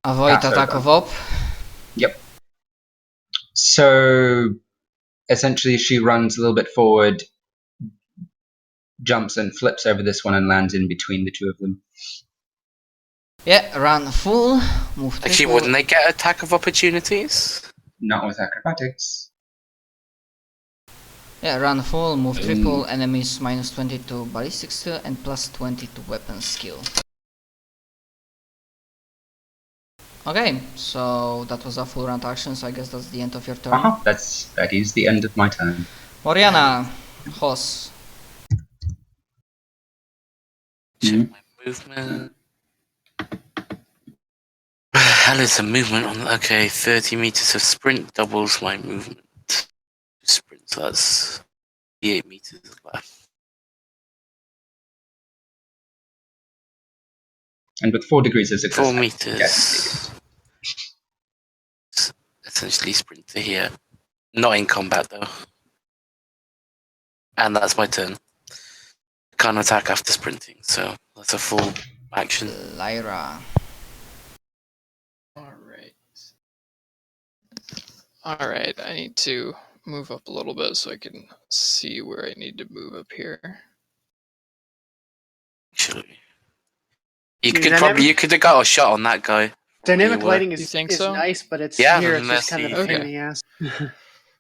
Avoid Pass attack over. of op. Yep. So essentially, she runs a little bit forward, jumps and flips over this one and lands in between the two of them. Yeah, run full, move Actually, triple. wouldn't they get attack of opportunities? Not with acrobatics. Yeah, run full, move triple, enemies minus 20 to ballistic skill and plus 20 to weapon skill. Okay, so that was a full round action, so I guess that's the end of your turn. That is the end of my turn. Oriana, Hoss. Check my movement. Hell is a movement on. Okay, 30 meters of sprint doubles my movement. Sprint, so that's 8 meters left. And with 4 degrees of success, 4 meters. Essentially sprint to here. Not in combat though. And that's my turn. Can't attack after sprinting, so that's a full action. Lyra. Alright, I need to move up a little bit so I can see where I need to move up here. Actually, you could have got a shot on that guy. Dynamic lighting is so? nice, but it's Yeah, here. It's unless just kind of a you- pain in Okay. the ass.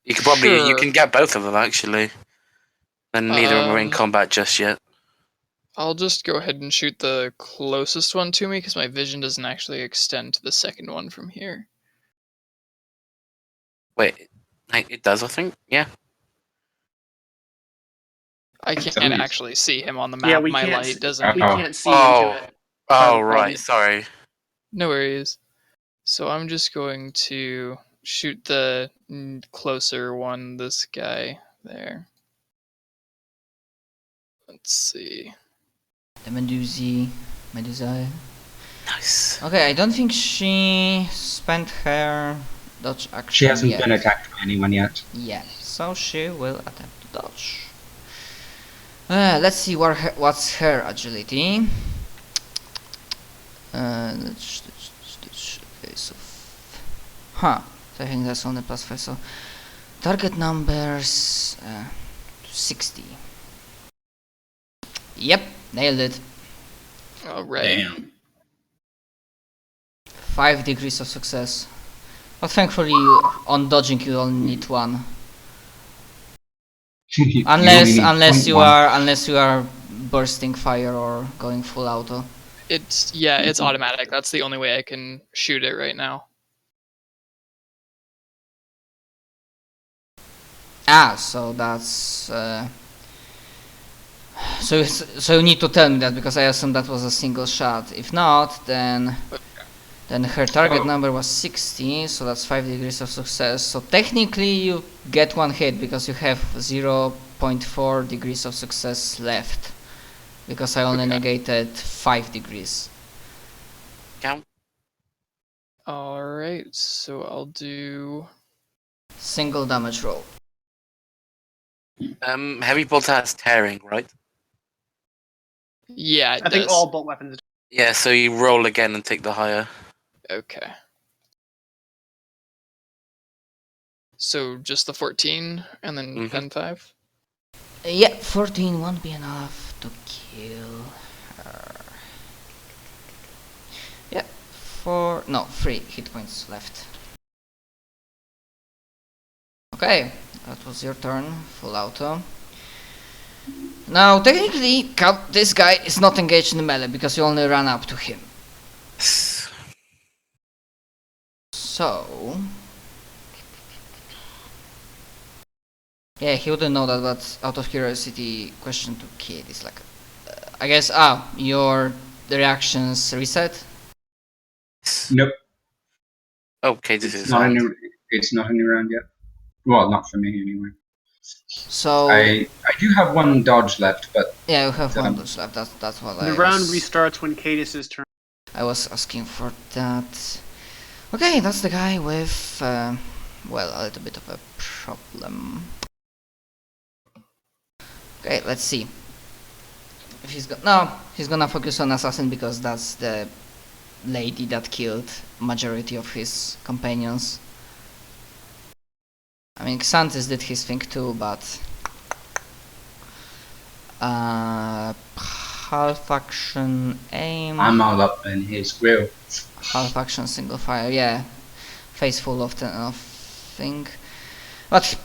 You could probably you Sure. can get both of them actually. And neither of them are in Um, combat just yet. I'll just go ahead and shoot the closest one to me because my vision doesn't actually extend to the second one from here. Wait, it does, I think. Yeah. I can't Somebody's- actually see him on the map. Yeah, we my can't. light doesn't. We Oh. can't see Oh. into it. Oh the right, problem. sorry. No worries. So I'm just going to shoot the closer one, this guy there. Let's see. The Medusa. Nice. Okay, I don't think she spent her dodge action She hasn't yet. been attacked by anyone yet. Yeah, so she will attempt to dodge. Let's see what's her agility. Okay, so so I think that's only +5. So target numbers 60. Yep, nailed it. Alright. Damn. 5 degrees of success. But thankfully, on dodging you only need 1. Unless you are bursting fire or going full auto. It's automatic. That's the only way I can shoot it right now. So that's so you need to tell me that, because I assume that was a single shot. If not, then her target number was 60, so that's 5 degrees of success. So technically you get 1 hit because you have 0.4 degrees of success left, because I only negated 5 degrees. Count. Alright, so I'll do... Single damage roll. Heavy bolt has tearing, right? Yeah, it I think does. all bolt weapons. Yeah, so you roll again and take the higher. Okay. So just the 14 and then pen 5? Yeah, 14 won't be enough to kill her. Yeah, 3 hit points left. Okay, that was your turn, full auto. Now, technically, this guy is not engaged in the melee because you only ran up to him. So... yeah, he wouldn't know that, but out of curiosity, question to Kid is like... I guess, the reactions reset? Nope. Okay, this is It's not a new round yet. Well, not for me anyway. So... I do have 1 dodge left, but yeah, you have 1 dodge left, that's what The round restarts when Cadis's turn. I was asking for that. Okay, that's the guy with, a little bit of a problem. Okay, let's see. If he's gonna focus on assassin because that's the lady that killed majority of his companions. I mean, Xanthus did his thing too, but half action aim, I'm all up in his grill. half action single fire, yeah, face full of thing. But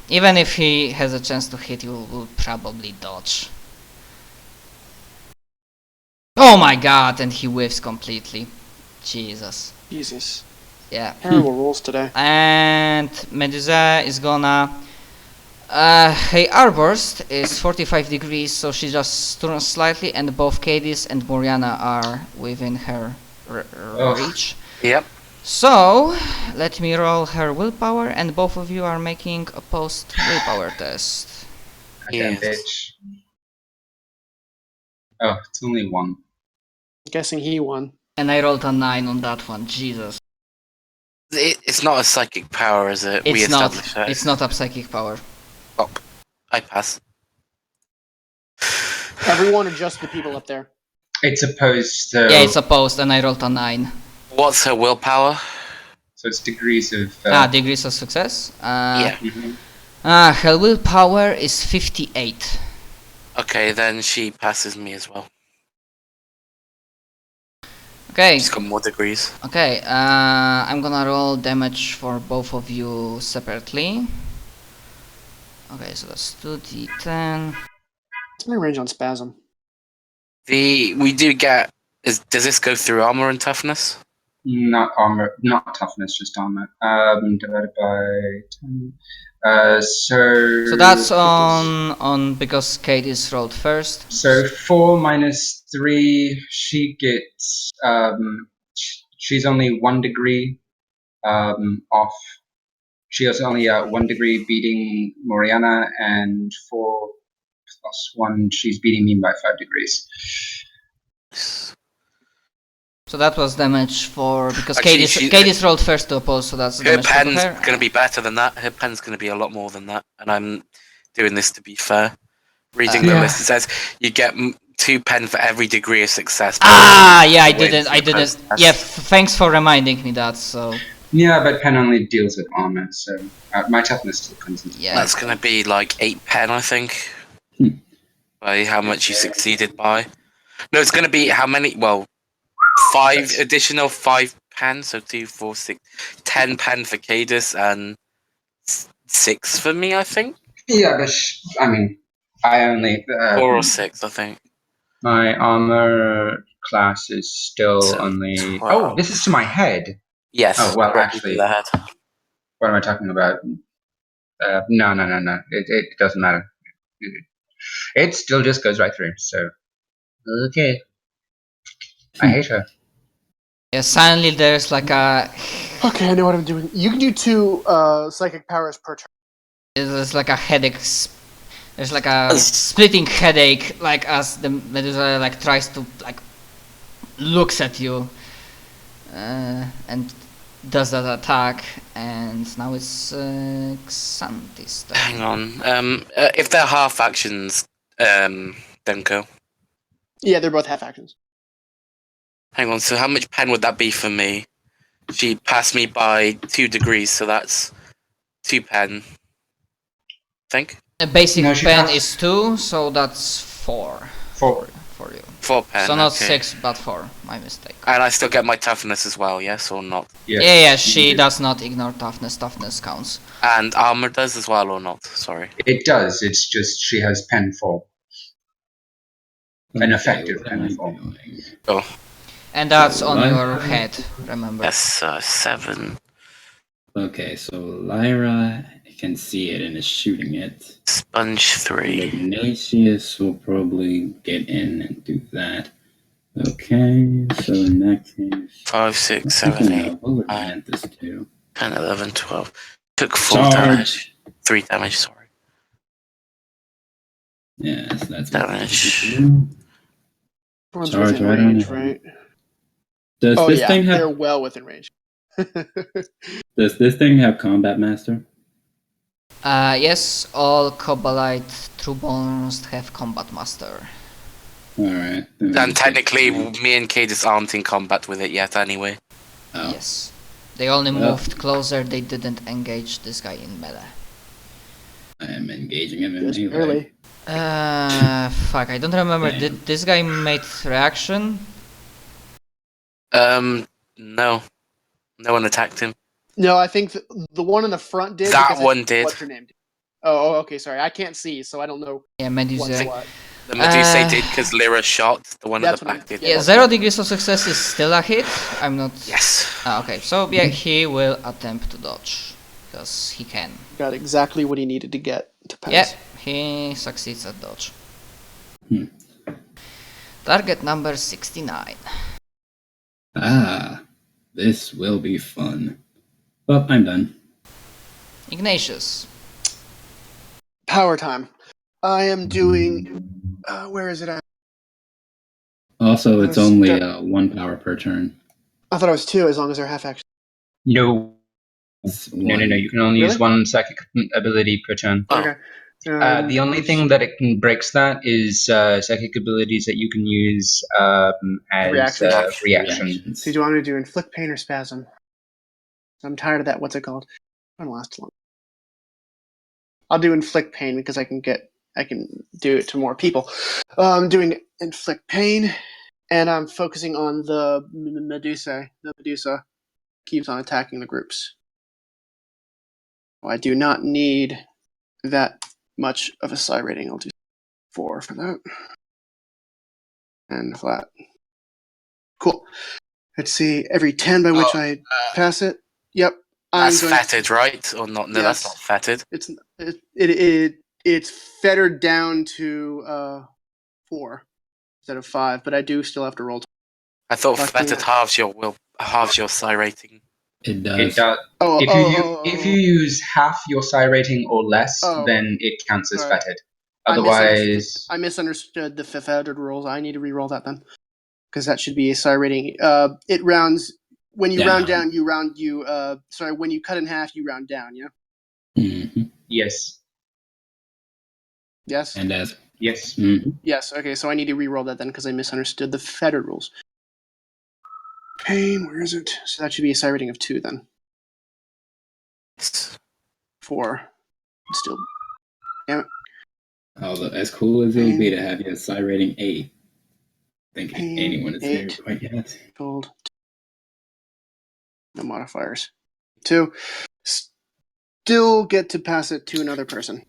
even if he has a chance to hit, you will probably dodge. Oh my god, and he whiffs completely. Jesus. Jesus. Yeah. Terrible rolls today. And Medusa is gonna... her Arborst is 45 degrees, so she just turns slightly, and both Cadis and Moriana are within her reach. Yep. So, let me roll her willpower, and both of you are making a post-willpower test. Goddamn Yes. bitch. Oh, it's only one. Guessing he won. And I rolled a 9 on that one, Jesus. It's not a psychic power, is it? We It's not, established that. it's not a psychic power. Oh, I pass. Everyone or just the people up there? It's opposed to... Yeah, it's a post, and I rolled a 9. What's her willpower? So it's degrees of... Degrees of success? Yeah. mhm. Her willpower is 58. Okay, then she passes me as well. Okay, She's got more degrees. okay, I'm gonna roll damage for both of you separately. Okay, so that's 2d10. What's my range on spasm? We do get... does this go through armor and toughness? Not armor, not toughness, just armor. Divided by 10. So that's on because Kate is rolled first. So 4 minus 3, she gets, she's only 1 degree off. She has only 1 degree beating Moriana, and 4 plus 1, she's beating me by 5 degrees. So that was damage for because Actually, Kate is rolled first to oppose, so that's Her damage for pen's her. going to be better than that. Her pen's going to be a lot more than that. And I'm doing this to be fair. Reading the Yeah. list, it says you get 2 pen for every degree of success. Yeah, I Wait, didn't. Yeah, thanks for reminding me that. So Yeah, but pen only deals with armor, so my toughness still comes into yeah, That's going to be like 8 pen, I think. By how much you succeeded by. No, it's going to be how many? Well, 5 additional 5 pen, so 2, 4, 6, 10 pen for Cadus and 6 for me, I think. Yeah, but I mean, I only 4 or 6, I think. my armor class is still So, only. 12. Oh, this is to my head. Yes. Oh well, directly actually, to the head. what am I talking about? No. It doesn't matter. It still just goes right through. So okay, I hate her. yeah. Suddenly there's like a Okay, I know what I'm doing. You can do 2 psychic powers per turn. there's like a headache. There's like a splitting headache, like as the Medusa like tries to like looks at you and does that attack, and now it's Xanthus turn. Hang on. If they're half actions, then go. Yeah, they're both half actions. Hang on. So how much pen would that be for me? She passed me by 2 degrees, so that's 2 pen. Think The basic No, she pen passed. is 2, so that's 4 4. for you. 4 pen. So not okay. 6, but 4. My mistake. And I still get my toughness as well, yes or not? Yes. Yeah, she does not ignore toughness. Toughness counts. And armor does as well or not? Sorry. It does. It's just she has pen 4. An effective what am I pen 4. doing? Oh, And that's on Lyra- your head, remember. yes, 7. Okay, so Lyra can see it and is shooting it. Sponge 3. Ignatius will probably get in and do that. Okay, so in that case, 5, 6, I 7, think 8, what would 9, Mantis do? 10, 11, 12. Took 4 damage. Charge! 3 damage, sorry. Yes, that's Damage. One's Charge within right on range, it. right? Does Oh this yeah, thing they're have well within range. Does this thing have Combat Master? Yes, all Kobolite Trueborns have Combat Master. Alright. And technically, me and Cadis aren't in combat with it yet anyway. Oh. Yes. They only Well. moved closer, they didn't engage this guy in melee. I am engaging him in Just melee. barely. Fuck, I don't remember. Damn. Did this guy made reaction? No. No one attacked him. No, I think the one in the front did. That because one did. What's her name? Oh, okay, sorry. I can't see, so I don't know Yeah, what's Medusa. what. The Medusa did because Lyra shot. The one at That's the what I- back did. Yeah, 0 degrees of success is still a hit. I'm not... Yes. Okay, so yeah, he will attempt to dodge. Because he can. Got exactly what he needed to get to pass. Yeah, he succeeds at dodge. Hmm. Target number 69. Ah, this will be fun. Well, I'm done. Ignatius. Power time. I am doing. Where is it at? Also, it's Let's only start- 1 power per turn. I thought it was 2, as long as they're half action. No, It's no. one. You can only use Really? 1 psychic ability per turn. Oh. Okay. The only thing that it can breaks that is psychic abilities that you can use as Reactions? reaction. So do you want me to do inflict pain or spasm? I'm tired of that. What's it called? I don't last long. I'll do inflict pain because I can do it to more people. I'm doing inflict pain, and I'm focusing on the Medusa. The Medusa keeps on attacking the groups. I do not need that much of a psi rating. I'll do 4 for that. And flat. Cool. Let's see. Every 10 by which I pass it. Yep. That's going. fetid, right? Or not? No, that's Yes. not fetid. It's fettered down to 4 instead of 5, but I do still have to roll. I thought Fucking- fetid halves your psi rating. It does. It does. Oh, If you use half your psi rating or less, Oh. then it counts as Sorry. fetid. Otherwise, I misunderstood the fettered rules. I need to re-roll that then, because that should be a psi rating. It rounds when you round down. When you cut in half, you round down. Yeah. hmm yes, Yes. And as yes. Yes. Okay. So I need to re-roll that then because I misunderstood the fettered rules. Pain. Where is it? So that should be a psi rating of 2 then. 4. Still. although as cool as it would be to have your psi rating 8, I think Pain, anyone is there 8. quite yet. Gold. No modifiers. 2. Still get to pass it to another person.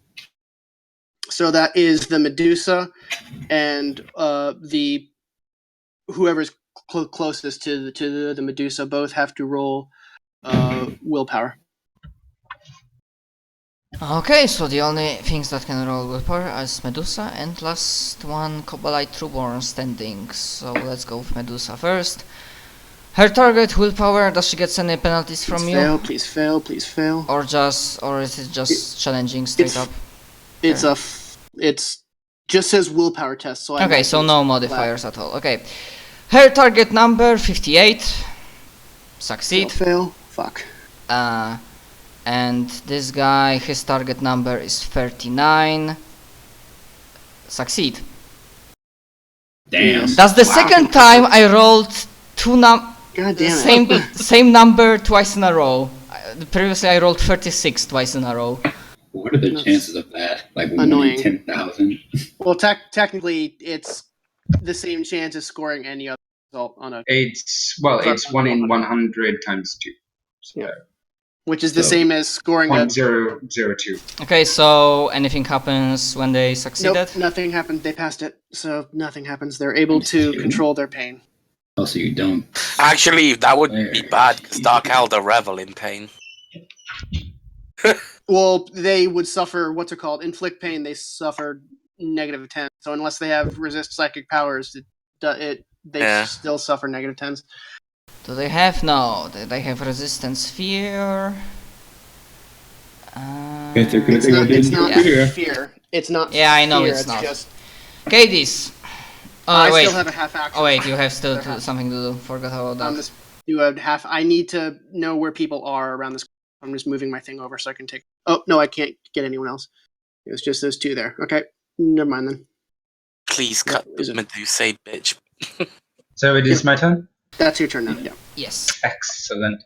So that is the Medusa and the whoever's closest to the Medusa. Both have to roll willpower. Okay, so the only things that can roll willpower is Medusa and last one Kobolite Trueborn standing. So let's go with Medusa first. Her target willpower, does she get any penalties from Please you? fail, please fail, please fail. Or is it just challenging straight up? It's it's just says willpower test. So Okay, so no modifiers at all. Okay. Her target number 58. Succeed. Fail. Fuck. And this guy, his target number is 39. Succeed. Damn. That's the second time I rolled God damn it. same number twice in a row. Previously I rolled 36 twice in a row. What are the That's chances of that? Like 1 annoying. in 10,000? Well, technically, it's the same chance as scoring any other result on a, It's 1 in 100 times 2. So, which is the So- same as scoring a. 0.002. Okay, so anything happens when they succeeded? Nope, nothing happened. They passed it, so nothing happens. They're able to control their pain. Also, you don't. Actually, that would be bad because Dark Elder revel in pain. Well, they would suffer what's it called? Inflict pain. They suffer -10. So unless they have resist psychic powers, they still suffer -10s. Do they have? No, they have resistance fear. It's not Yeah. fear. It's not. Yeah, I know fear, it's not. Just, Cadis. I Oh wait. still have a half action. Oh wait, you have still They're half. something to do. Forgot about that. Just do a half. I need to know where people are around this. I'm just moving my thing over so I can take. Oh no, I can't get anyone else. It was just those 2 there. Okay, never mind then. Please Yeah, cut is the it- Medusa, bitch. So it is my turn? That's your turn now. Yeah. Yes. Excellent.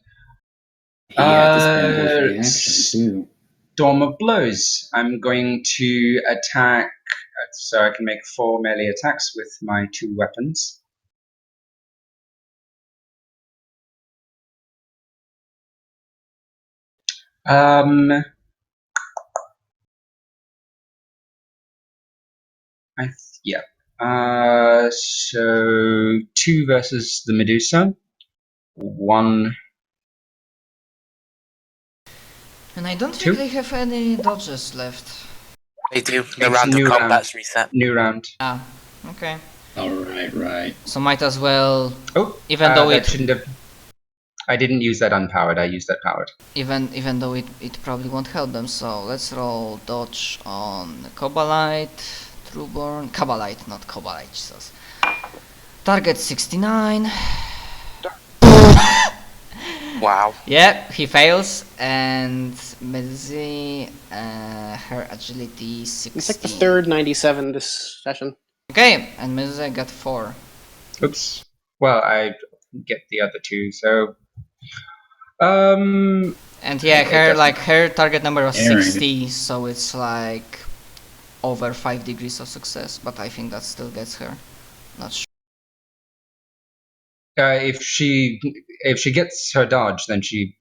He had to spend his reaction too. Storm of Blows. I'm going to attack, so I can make 4 melee attacks with my 2 weapons. Yeah. So 2 versus the Medusa. 1. And I don't Two. think they have any dodges left. They do. The It's round of new combat's reset. New round. Ah, okay. Right. So might as well, Oh, even though that it shouldn't have. I didn't use that unpowered. I used that powered. even though it probably won't help them. So let's roll dodge on Cobalite, Trueborn, Cabalite, not Cobalite. Jesus. Target 69. Wow. Yeah, he fails, and Mizzy, her agility 16. It's like the third 97 this session. Okay, and Mizzy got 4. Oops. Well, I get the other 2. So, and And yeah, her target number was Aaron. 60, so it's like over 5 degrees of success. But I think that still gets her. Not sure. if she gets her dodge, then she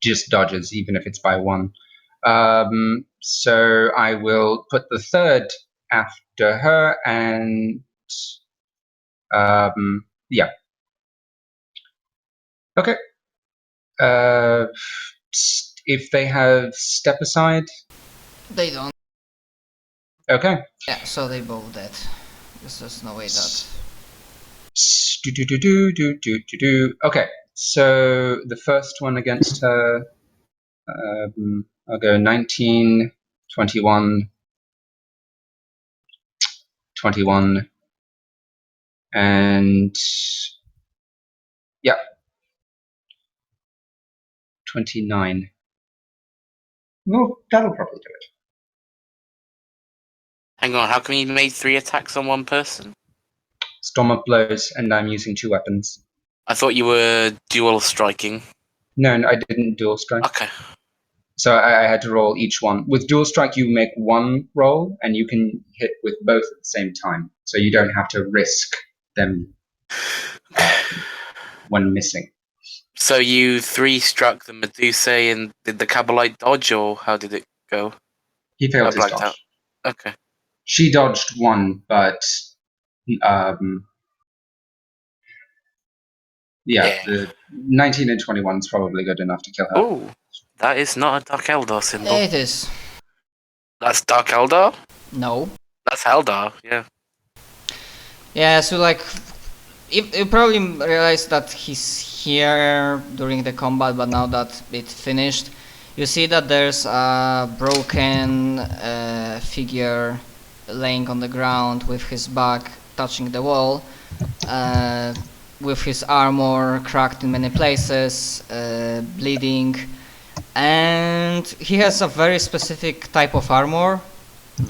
just dodges, even if it's by 1. So I will put the 3rd after her, and yeah. Okay. If they have step aside, They don't. okay. Yeah, so they both dead. Because there's no way that. Okay, so the first one against her, I'll go 19, 21, 21, and yeah, 29. No, that'll probably do it. Hang on, how come you made 3 attacks on one person? Storm of Blows, and I'm using 2 weapons. I thought you were dual striking. No, I didn't dual strike. Okay. So I had to roll each one. With dual strike, you make 1 roll, and you can hit with both at the same time. So you don't have to risk them when missing. So you 3 struck the Medusa, and did the Cabalite dodge, or how did it go? He I failed his blacked dodge. out. Okay. She dodged 1, but Yeah. the 19 and 21 is probably good enough to kill her. Oh, that is not a Dark Eldar symbol. It is. That's Dark Eldar? No. That's Eldar, yeah. Yeah, so like, you probably realized that he's here during the combat, but now that it's finished, you see that there's a broken figure laying on the ground with his back touching the wall, with his armor cracked in many places, bleeding, and he has a very specific type of armor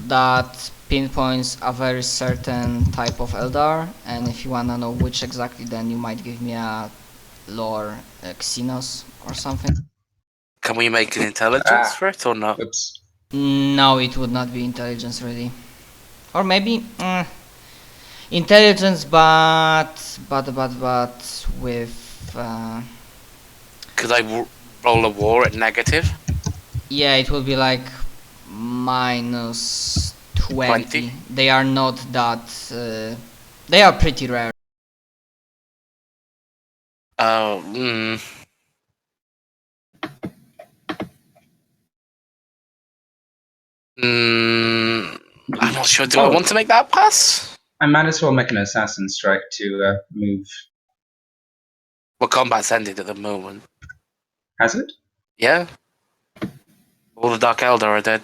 that pinpoints a very certain type of Eldar, and if you wanna know which exactly, then you might give me a lore Xenos or something. Can we make an intelligence for it or not? Oops. No, it would not be intelligence really. Or maybe intelligence, but with Could I roll a war at negative? yeah, it will be like minus 20. 20? They are not that. They are pretty rare. Oh, I'm not sure. Do I want to make that pass? I might as well make an assassin strike to move. Well, combat's ended at the moment. Has it? Yeah. All the Dark Eldar are dead.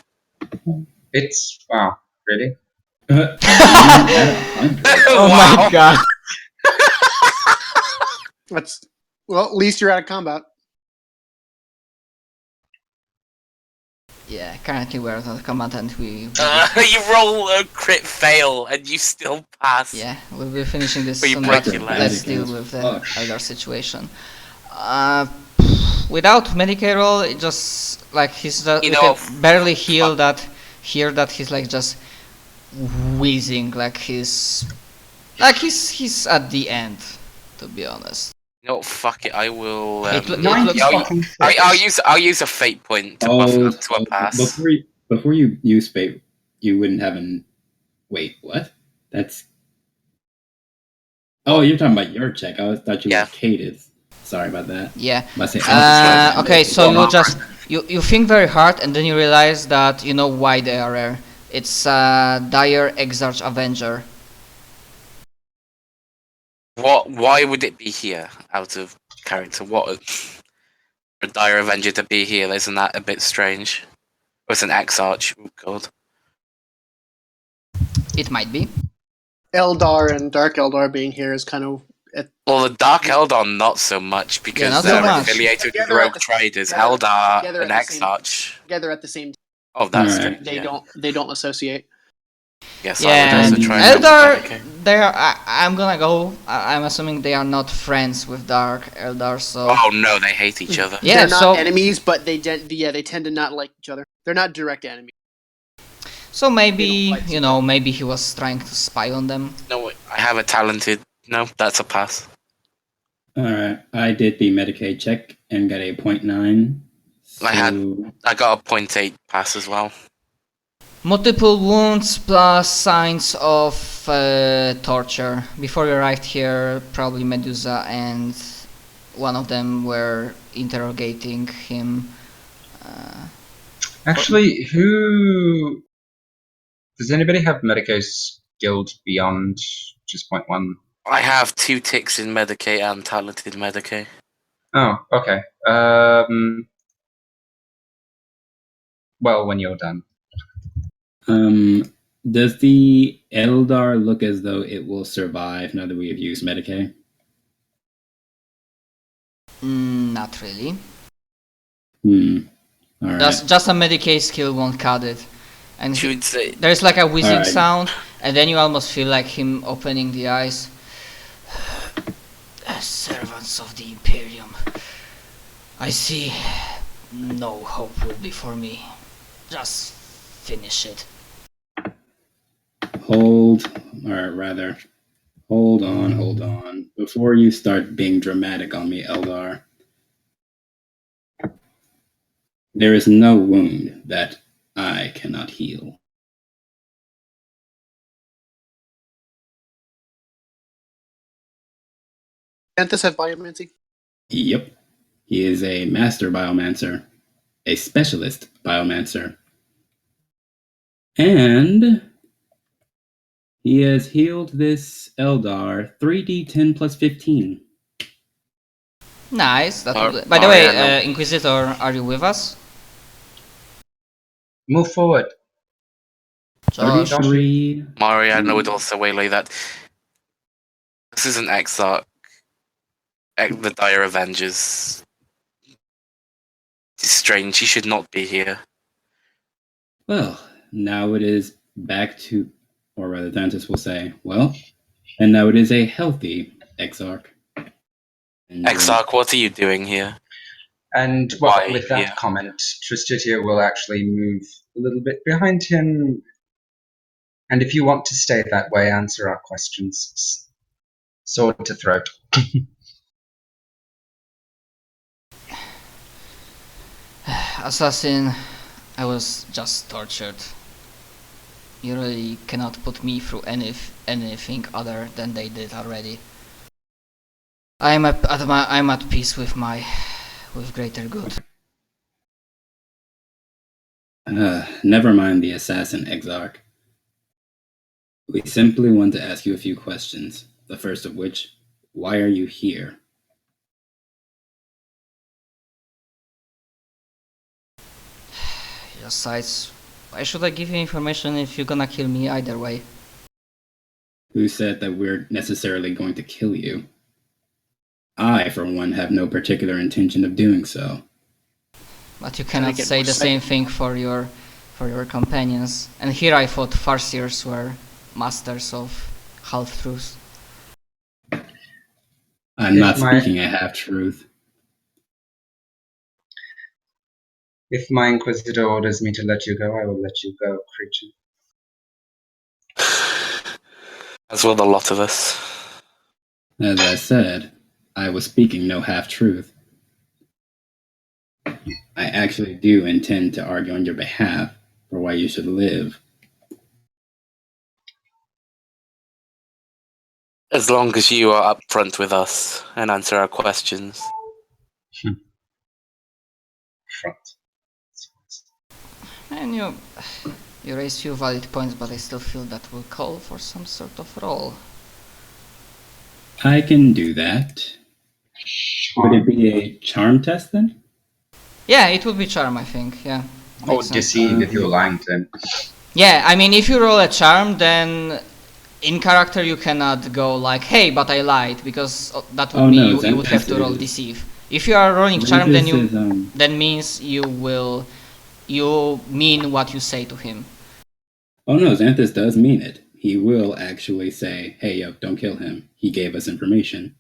It's wow, really? Oh Wow. my god. Well, at least you're out of combat. Yeah, currently we're not combatant. We You roll a crit fail and you still pass. yeah, we'll be finishing this But you soon, break but your leg. let's deal with the Fuck. Eldar situation. Without Medicaid roll, it just like he's just, You we know, can barely heal that. Hear that he's like just wheezing, like he's at the end, to be honest. No, fuck it. I will. It looks- 90 I'll, fucking I'll use a fate point to buff it up to a pass. Before you use fate, you wouldn't have an. Wait, what? That's. Oh, you're talking about your check. Thought you Yeah. were Cadis. Sorry about that. Yeah. Must say, Okay, so you just you think very hard, and then you realize that you know why they are rare. It's Dire Exarch Avenger. What? Why would it be here? Out of character, what? For a Dire Avenger to be here, isn't that a bit strange? Or it's an Exarch. Oh god. It might be. Eldar and Dark Eldar being here is kind of Well, the Dark Eldar not so much because not so they're much. affiliated with Together at Rogue the- Traders. together- Eldar together and at the same- Exarch. together at the same time. Oh, that's Alright. strange. They yeah. don't associate. Yes, Yeah, I would also try and Eldar. okay. I'm gonna go. I'm assuming they are not friends with Dark Eldar, so Oh no, they hate each other. yeah. They're not So enemies, but they tend to not like each other. They're not direct enemies. so maybe They don't fight you know maybe he was trying to spy on them. No, I have a talented. No, that's a pass. Alright, I did the Medicaid check and got a 0.9. I had- so- I got a 0.8 pass as well. Multiple wounds plus signs of torture. Before you arrived here, probably Medusa and one of them were interrogating him. Actually, who does anybody have Medicaid's guild beyond just 0.1? I have 2 ticks in Medicaid and talented Medicaid. Oh, okay. Well, when you're done. Does the Eldar look as though it will survive now that we have used Medicaid? Not really. Alright. Just a Medicaid skill won't cut it. And Should say there's like a whizzing Alright. sound, and then you almost feel like him opening the eyes. Servants of the Imperium, I see no hope will be for me. Just finish it. Hold on. Before you start being dramatic on me, Eldar, there is no wound that I cannot heal. Canthus have biomancy? Yep. He is a master biomancer, a specialist biomancer. And he has healed this Eldar 3d10 plus 15. Nice. Mar- By the way, Mariano. Inquisitor, are you with us? Move forward. Josh. 33. Mariano would also waylay that. This is an Exarch. The Dire Avengers. It's strange. He should not be here. Well, now it is back to, or rather, Dantis will say, well, and now it is a healthy Exarch. And, Exarch, what are you doing here? And well, Why, with that yeah. comment, Tristitia will actually move a little bit behind him. And if you want to stay that way, answer our questions. Sword to throat. Assassin, I was just tortured. You really cannot put me through anything other than they did already. I'm at peace with greater good. Never mind the assassin, Exarch. We simply want to ask you a few questions. The first of which, why are you here? Besides, why should I give you information if you're gonna kill me either way? Who said that we're necessarily going to kill you? I, for one, have no particular intention of doing so. But you cannot get say more the same thing for your companions. And here I thought Farseers were masters of half-truths. I'm not speaking a half-truth. If my Inquisitor orders me to let you go, I will let you go, creature. As will a lot of us. As I said, I was speaking no half-truth. I actually do intend to argue on your behalf for why you should live. As long as you are upfront with us and answer our questions. Front. And you raise few valid points, but I still feel that will call for some sort of roll. I can do that. Would it be a charm test then? Yeah, it would be charm, I think. Yeah. Or Makes sense. deceive if you're lying to him. Yeah, I mean, if you roll a charm, then in character you cannot go like, hey, but I lied, because that would mean you would have to roll deceive. If you are rolling charm, then that means you mean what you say to him. Oh no, Xanthus does mean it. He will actually say, hey, yo, don't kill him. He gave us information.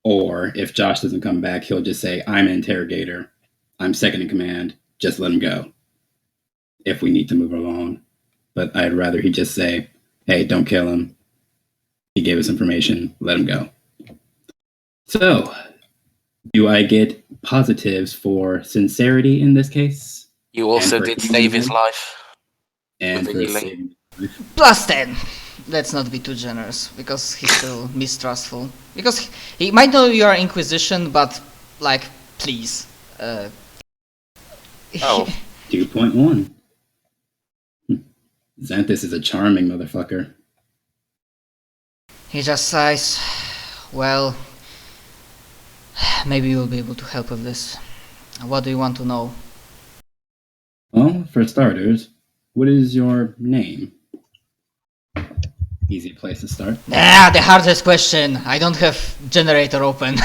Or if Josh doesn't come back, he'll just say, I'm an interrogator. I'm second in command. Just let him go. If we need to move along. But I'd rather he just say, hey, don't kill him. He gave us information. Let him go. So, do I get positives for sincerity in this case? You also did save his life. And With for the healing. saving. Plus 10. Let's not be too generous, because he's still mistrustful. Because he might know you are Inquisition, but, like, please. Oh. 2.1. Xanthus is a charming motherfucker. He just sighs. Well, maybe you'll be able to help with this. What do you want to know? Well, for starters, what is your name? Easy place to start. Ah, the hardest question. I don't have generator open.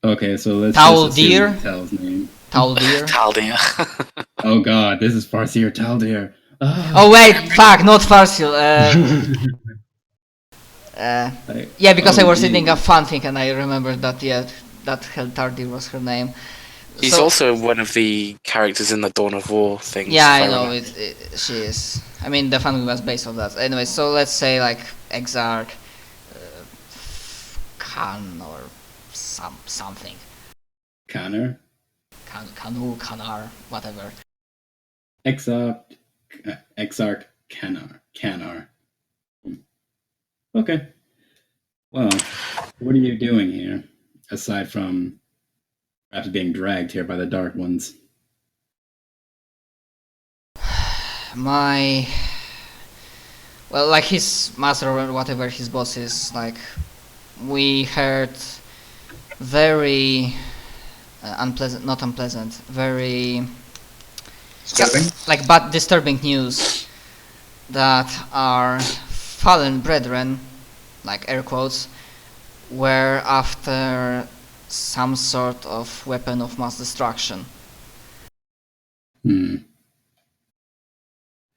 Okay, so let's Taldir? just assume Tal's name. Taldir. Taldir. Oh god, this is Farseer Taldir. Oh wait, fuck, not Farsil. Yeah, because I was reading a fan thing and I remembered that, yeah, that Taldir was her name. He's also one of the characters in the Dawn of War thing. Yeah, I know, she is. I mean, the fan was based on that. Anyway, so let's say like Exarch, Khan or something. Connor? Kanu, Kanar, whatever. Exarch Canar. Okay. Well, what are you doing here, aside from perhaps being dragged here by the Dark Ones? Well, like his master or whatever his boss is, like, we heard very very Disturbing? like bad disturbing news that our fallen brethren, like air quotes, were after some sort of weapon of mass destruction. And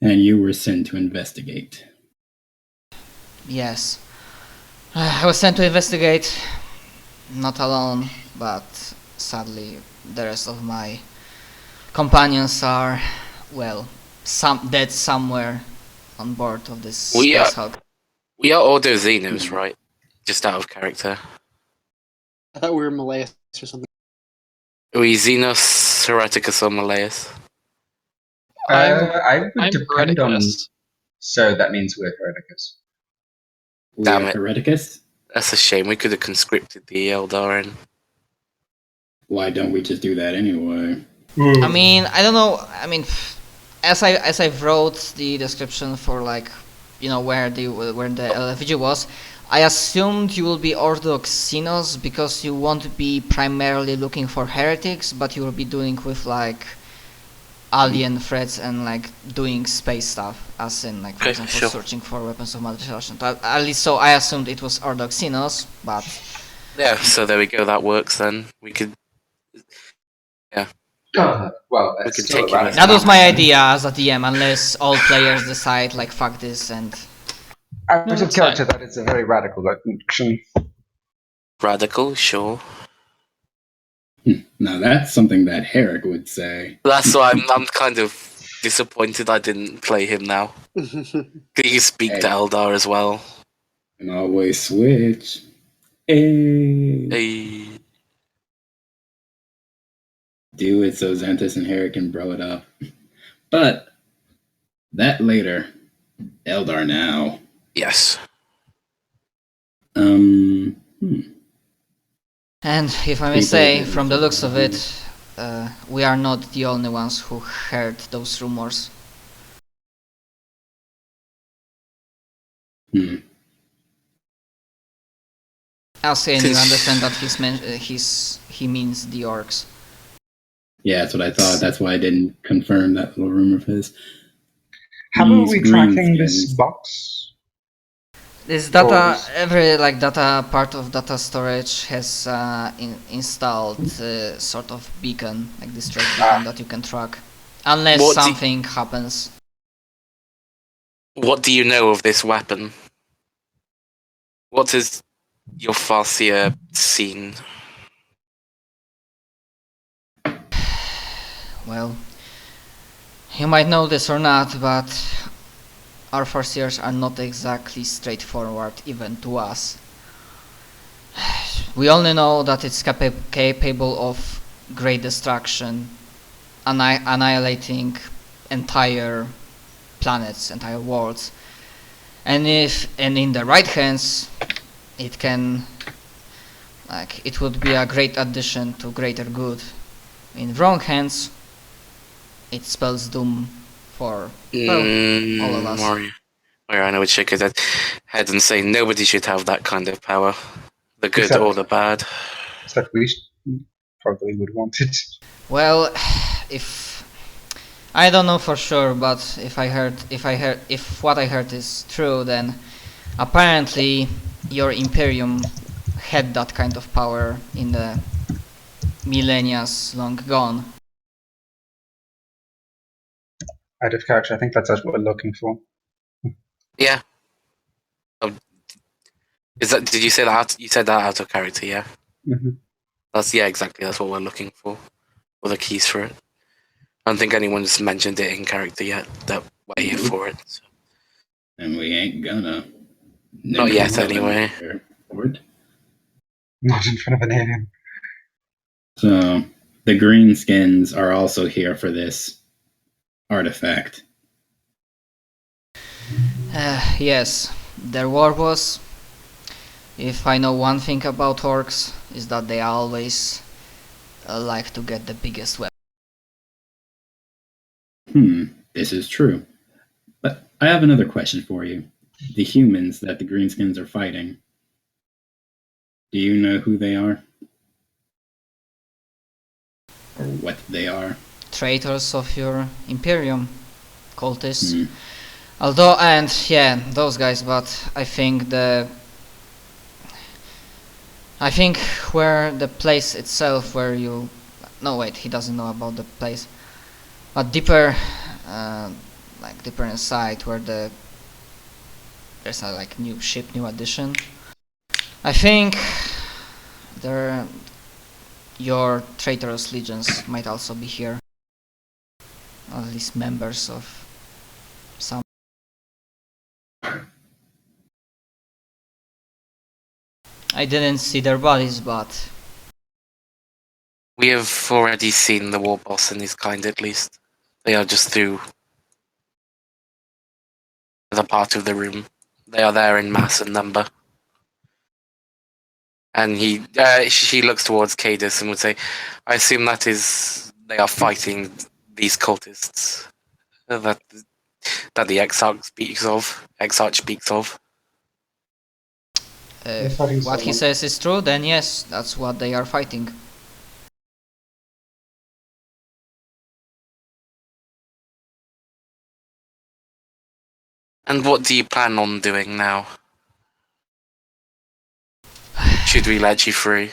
you were sent to investigate. Yes. I was sent to investigate, not alone, but sadly the rest of my companions are, well, dead somewhere on board of this space hulk. We are Ordo Xenos, right? Just out of character. I thought we were Malaeus or something. Are we Xenos, Hereticus, or Malleus? I would I'm depend on... Hereticus. So that means we're Hereticus. Damn We are it. Hereticus? That's a shame. We could have conscripted the Eldarin. Why don't we just do that anyway? I mean, I don't know. I mean, as I wrote the description for, like, you know, where the LFG was, I assumed you will be Orthodox Xenos because you won't be primarily looking for heretics, but you will be doing with like alien threats and like doing space stuff, as in like, for Okay, example, sure. searching for weapons of mass destruction. At least so I assumed it was Orthodox Xenos, but Yeah, so there we go. That works then. We could Well, We that's can still take a him as That radical was my action. idea as a DM, unless all players decide like fuck this and Out No, of that's character, fine. that is a very radical action. radical, sure. Now that's something that Herrick would say. That's why I'm kind of disappointed I didn't play him now. Could you speak to Hey, Eldar as well? and always switch. Hey. Hey. Do it so Xanthus and Herrick can bro it up. But that later. Eldar now. Yes. Hmm. And if I may People say, didn't from the say looks of that. it, we are not the only ones who heard those rumors. Hmm. Also, and you understand that he means the orcs. Yeah, that's what I thought. That's why I didn't confirm that little rumor of his. How are These we tracking greenskins- this box? This data, Or- every like data part of data storage has installed sort of beacon, like distress beacon that you can track, unless What do- something happens. What do you know of this weapon? What has your Farseer seen? Well, you might know this or not, but our Farseers are not exactly straightforward, even to us. We only know that it's capable of great destruction, annihilating entire planets, entire worlds. And in the right hands, it can, like, it would be a great addition to greater good. In wrong hands, it spells doom for all of us. Where I would shake his head and say nobody should have that kind of power, the good Except- or the bad. Except we probably would want it. Well, if I don't know for sure, but if what I heard is true, then apparently your Imperium had that kind of power in the millennia long gone. Out of character, I think that's what we're looking for. Yeah. Did you say that? You said that out of character, yeah. Mm-hmm. Exactly. That's what we're looking for. Or the keys for it. I don't think anyone's mentioned it in character yet. That we're here for it. So. And we ain't gonna. Not yet, anyway. Not in front of an alien. So the greenskins are also here for this artifact. Yes, their war was. If I know one thing about orcs, is that they always like to get the biggest weapon. This is true. But I have another question for you. The humans that the greenskins are fighting, do you know who they are? Or what they are? Traitors of your Imperium, cultists. Although, and yeah, those guys, but I think where the place itself where you... No, wait, he doesn't know about the place. But deeper, deeper inside where there's a new ship, new addition. I think your traitorous legions might also be here. At least members of some. I didn't see their bodies, but We have already seen the war boss and his kind, at least. They are just through the part of the room. They are there in mass and number. And she looks towards Cadus and would say, I assume they are fighting these cultists that the Exarch speaks of. if what he says is true, then yes, that's what they are fighting. And what do you plan on doing now? Should we let you free?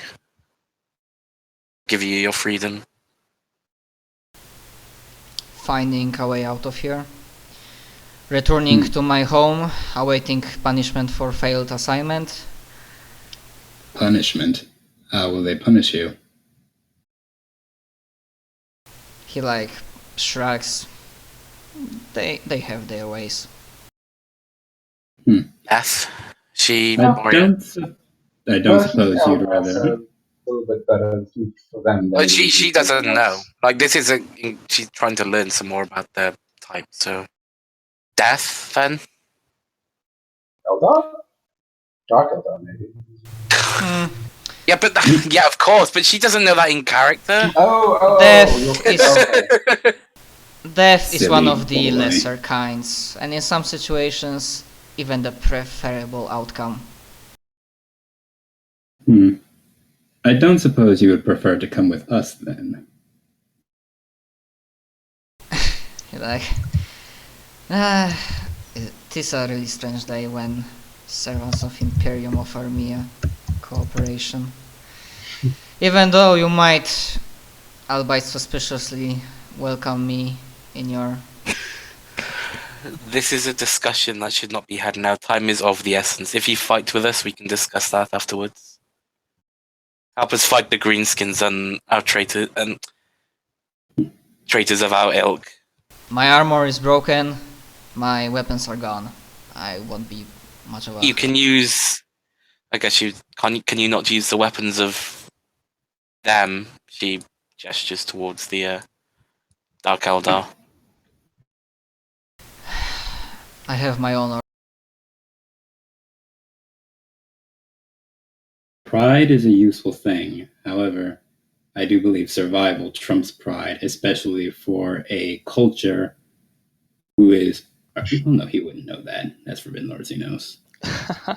Give you your freedom? Finding a way out of here. Returning to my home, awaiting punishment for failed assignment. Punishment? How will they punish you? He like shrugs. They have their ways. Death? She... I don't suppose you'd rather... A little bit better for them. But she doesn't know. Like, this is she's trying to learn some more about the type, so... Death, then? Eldar? Dark Eldar, maybe. Yeah, but... yeah, of course, but she doesn't know that in character. Death is... okay. Death is Silly one of the boy. lesser kinds, and in some situations, even the preferable outcome. I don't suppose you would prefer to come with us, then. He like... it is a really strange day when servants of Imperium offer me a cooperation. Even though you might, albeit suspiciously, welcome me in your... This is a discussion that should not be had now. Time is of the essence. If you fight with us, we can discuss that afterwards. Help us fight the greenskins and our traitors of our ilk. My armor is broken, my weapons are gone. I won't be much of a... You can use... I guess you... Can you not use the weapons of them? She gestures towards the Dark Eldar. I have my own... Pride is a useful thing. However, I do believe survival trumps pride, especially for a culture who is... Well, no, he wouldn't know that. That's Forbidden Lords, he knows. I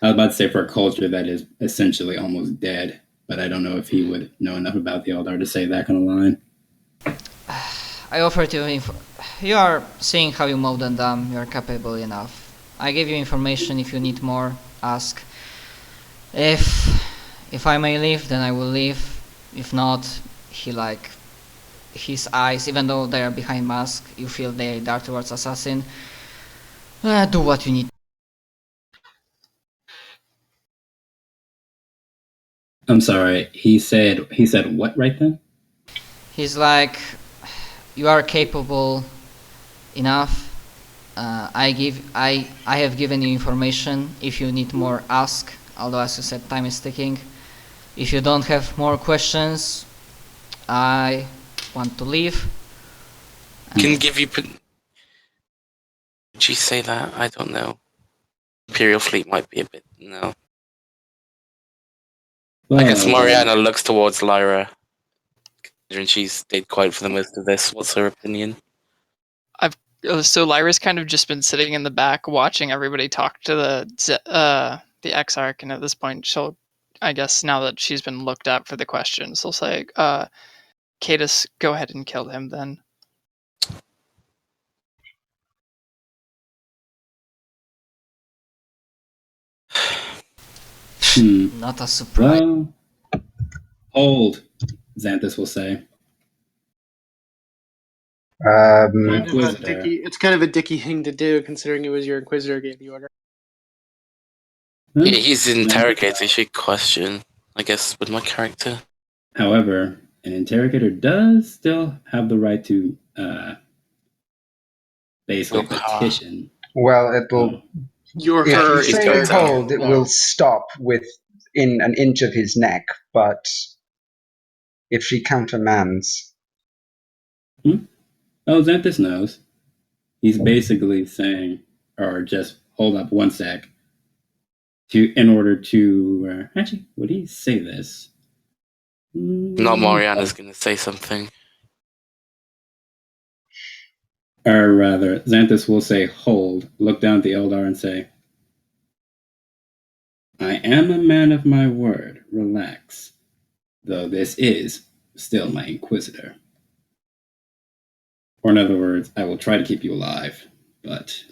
was about to say for a culture that is essentially almost dead, but I don't know if he would know enough about the Eldar to say that kind of line. I offer to you are seeing how you mow them down, you are capable enough. I give you information. If you need more, ask. If I may leave, then I will leave. If not, his eyes, even though they are behind mask, you feel they dart towards assassin. Do what you need. I'm sorry, he said what right then? He's like, you are capable enough. I have given you information. If you need more, ask. Although, as you said, time is ticking. If you don't have more questions, I want to leave. Can give you... Did you say that? I don't know. Imperial fleet might be a bit... No. Well, I guess Mariana looks towards Lyra. And she's stayed quiet for the most of this. What's her opinion? So Lyra's kind of just been sitting in the back watching everybody talk to the Exarch, and at this point she'll, I guess now that she's been looked at for the questions, she'll say, Cadus, go ahead and kill him then. Not a surprise. Well, hold, Xanthus will say. Inquisitor. It's kind of a dicky thing to do, considering it was your Inquisitor gave the order. Yeah, he's interrogating. He should question, I guess, with my character. However, an interrogator does still have the right to basically petition. Well, it will... You're If her you say interrogator. hold, it will stop within an inch of his neck, but if she countermands... Oh, Xanthus knows. He's basically saying, or just hold up one sec, in order to... actually, would he say this? Not Mariana's going to say something. Or rather, Xanthus will say, hold, look down at the Eldar and say, I am a man of my word, relax. Though this is still my Inquisitor. Or in other words, I will try to keep you alive, but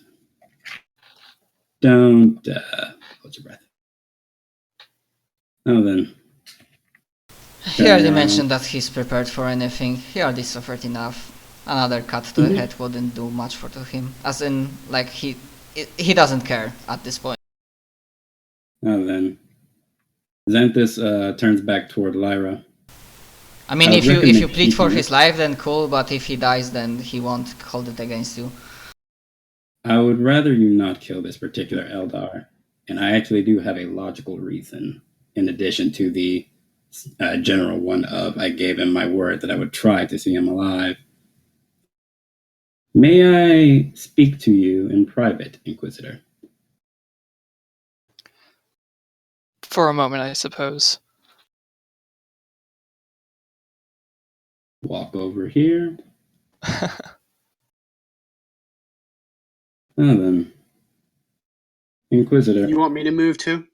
don't hold your breath. Oh, then. He already Turn around. mentioned that he's prepared for anything. He already suffered enough. Another cut to the head wouldn't do much to him. As in, like, he doesn't care at this point. Oh, then. Xanthus turns back toward Lyra. I mean, I if would you recommend plead for keeping his life, then cool. But if he dies, then he won't hold it against you. I would rather you not kill this particular Eldar, and I actually do have a logical reason, in addition to the general one of I gave him my word that I would try to see him alive. May I speak to you in private, Inquisitor? For a moment, I suppose. Walk over here. Oh, then. Inquisitor. You want me to move too?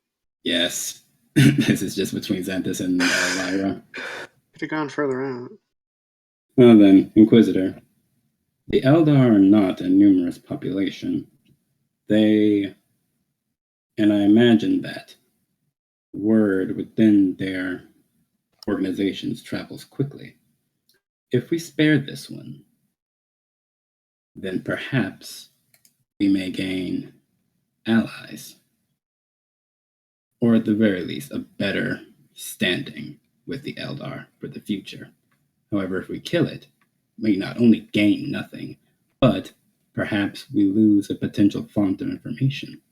Yes. This is just between Xanthus and Lyra. Could have gone further out. Well then, Inquisitor. The Eldar are not a numerous population. And I imagine that word within their organizations travels quickly. If we spare this one, then perhaps we may gain allies, or at the very least, a better standing with the Eldar for the future. However, if we kill it, we not only gain nothing, but perhaps we lose a potential font of information.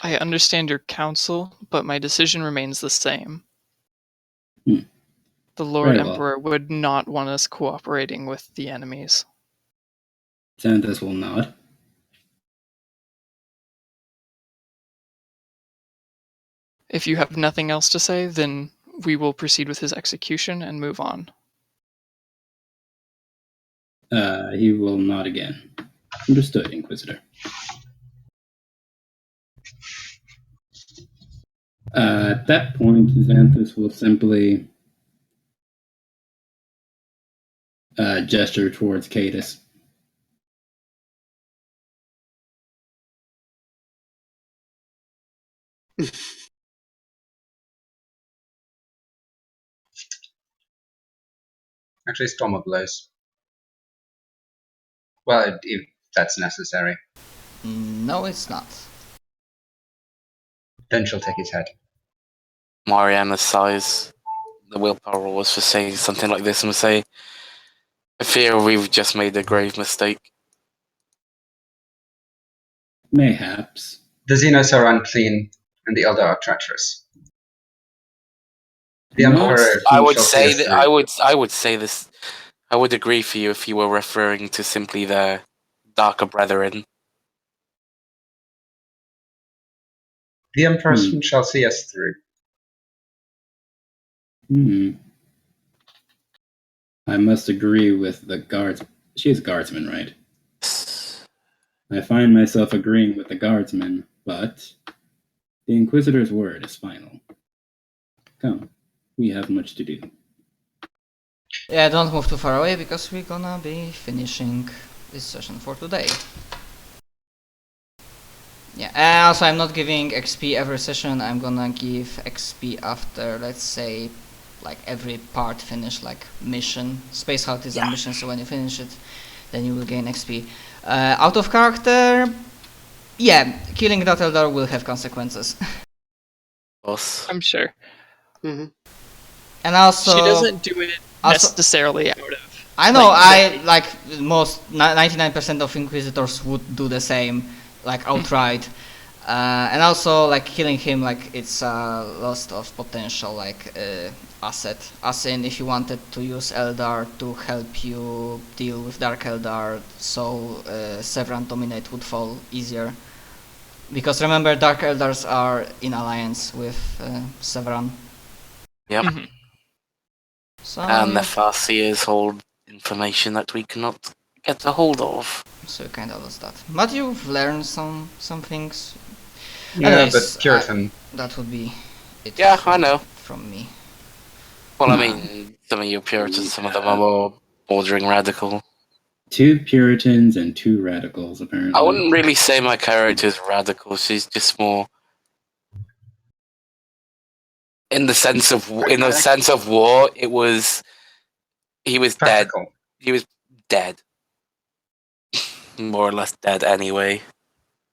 I understand your counsel, but my decision remains the same. Hmm. The Lord Very well. Emperor would not want us cooperating with the enemies. Xanthus will nod. If you have nothing else to say, then we will proceed with his execution and move on. He will nod again. Understood, Inquisitor. At that point, Xanthus will simply gesture towards Cadus. Actually, Storm of Blows. Well, if that's necessary. No, it's not. Then she'll take his head. Mariana sighs. The willpower was for saying something like this and will say, I fear we've just made a grave mistake. Mayhaps. The Xenos are unclean, and the Eldar are treacherous. The No, Emperor I would shall say see us that through. I would say this. I would agree for you if you were referring to simply the darker brethren. The Emperor shall see us through. I must agree with the guards. She is a guardsman, right? I find myself agreeing with the guardsman, but the Inquisitor's word is final. Come, we have much to do. Yeah, don't move too far away because we're gonna be finishing this session for today. Yeah, and also I'm not giving XP every session, I'm gonna give XP after, let's say, like every part finish, like mission. Space Hulk is a mission, so when you finish it, then you will gain XP. Out of character, yeah, killing that Eldar will have consequences. I'm sure. Mm-hmm. And also... She doesn't do it necessarily out of... I know, like most 99% of Inquisitors would do the same, like outright. And also, like killing him, like it's a loss of potential, like asset. As in, if you wanted to use Eldar to help you deal with Dark Eldar, so Severan Dominate would fall easier. Because remember, Dark Eldars are in alliance with Severan. Yep. Mm-hmm. So And the Farseers hold information that we cannot get a hold of. So you kind of lost that. But you've learned some things. Yeah, Anyways, but Puritan. That would be it. Yeah, I know. From me. Well, I mean, some of you Puritans, some of them are more bordering radical. 2 Puritans and 2 radicals, apparently. I wouldn't really say my character's radical. She's just more in the sense of war. He was dead. Practical. He was dead, more or less dead anyway.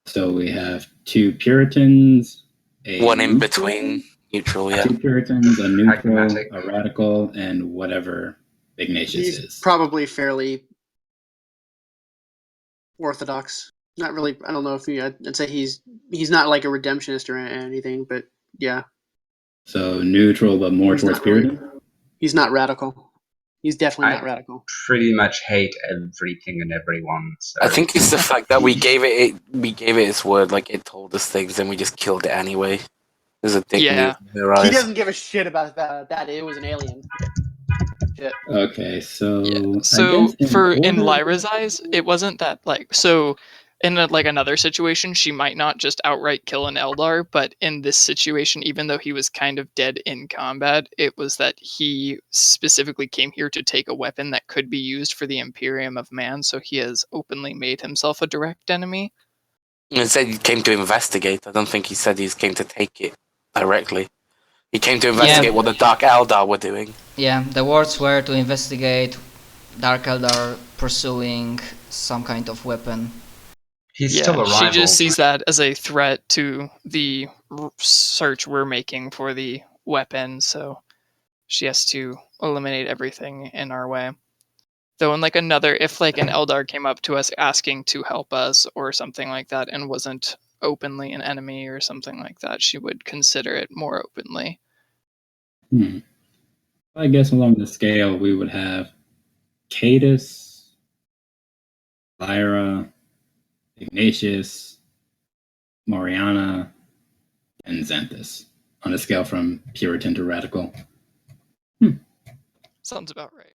So we have 2 Puritans, One in between, neutral. Yeah. 2 Puritans, a neutral, Pragmatic. a radical, and whatever Ignatius He's is. probably fairly orthodox. Not really. I don't know if I'd say he's not like a redemptionist or anything, but yeah, So neutral, but more He's towards not really- Puritan. he's not radical. He's definitely I- not radical. Pretty much hate everything and everyone. So. I think it's the fact that we gave it its word, like it told us things, and we just killed it anyway. There's a dick Yeah. move in their eyes. He doesn't give a shit about that. It was an alien. Shit. Okay, so Yeah. I So guess in order- Lyra's eyes, it wasn't that like so. In another situation, she might not just outright kill an Eldar, but in this situation, even though he was kind of dead in combat, it was that he specifically came here to take a weapon that could be used for the Imperium of Man, so he has openly made himself a direct enemy. He said he came to investigate. I don't think he said he came to take it directly. He came to investigate what the Dark Eldar were doing. Yeah, the words were to investigate Dark Eldar pursuing some kind of weapon. He's still a rival. She just sees that as a threat to the search we're making for the weapon, so she has to eliminate everything in our way. Though in if an Eldar came up to us asking to help us or something like that and wasn't openly an enemy or something like that, she would consider it more openly. I guess along the scale we would have Cadus, Lyra, Ignatius, Moriana, and Xanthus on a scale from Puritan to radical. Sounds about right.